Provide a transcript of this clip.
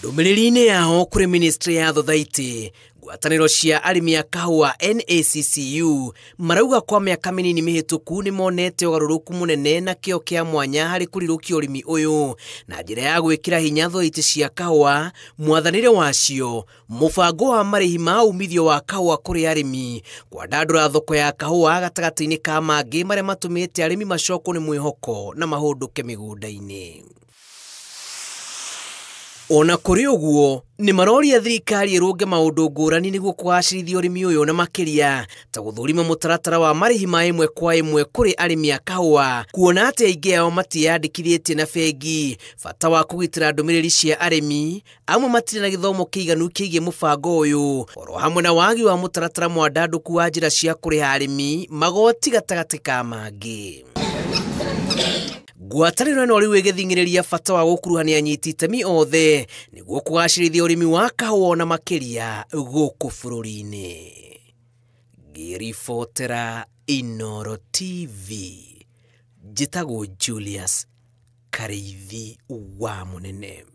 Ndũmĩrĩri-inĩ yao kũrĩ ministry ya thothaitĩ, ngwatanĩro cia arĩmi a kahũa NACCU marauga kwa mĩaka mĩnini mĩhĩtũku nĩ monete ũgarũrũku mũnene na kĩo kĩa mwanya harĩ kũrirũkia ũrĩmi ũyũ na njĩra ya gwĩkĩra hinya thothaitĩ cia kahũa, mwathanĩre wacio, mũbango wa marĩhi ma umithio wa kahũa kũrĩ arĩmi, kwandandũra thoko ya kahũa gatagatĩ-inĩ ka mangĩ marĩa matũmĩte arĩmi macokwo nĩ mwĩhoko na mahũndũke mĩgũnda-inĩ. Ona kũrĩ ũguo nĩ maroria thirikari ĩrũnge maũndũ ngũrani nĩguo kũgacĩrithia ũrĩmi ũyũ na makĩria ta gũthũrima mũtaratara wa marĩhi ma ĩmwe kwa ĩmwe kũrĩ arĩmi a kahũa, kuona atĩ aingĩ ao matiyandĩkithĩtie na bengi, bata wa kũgitĩra ndũmĩrĩri cia arĩmi, amwe matirĩ na gĩthomo kĩiganu kĩgiĩ mũbango ũyũ, oro hamwe na wagi wa mũtaratara mwandandũku wa njĩra cia kũrĩha arĩmi magoti gatagatĩ ka mangĩ. Ngwatanĩro ĩno rĩu ĩgĩthing'ĩrĩria bata wa gũkuruhania anyiti itemi othe nĩguo kũgacĩrithia ũrĩmi wa kahũa na makĩria gũkũ bũrũri-inĩ. Ngĩribotera Inooro TV, njĩtagwo Julius Kareithi wa Mũnene.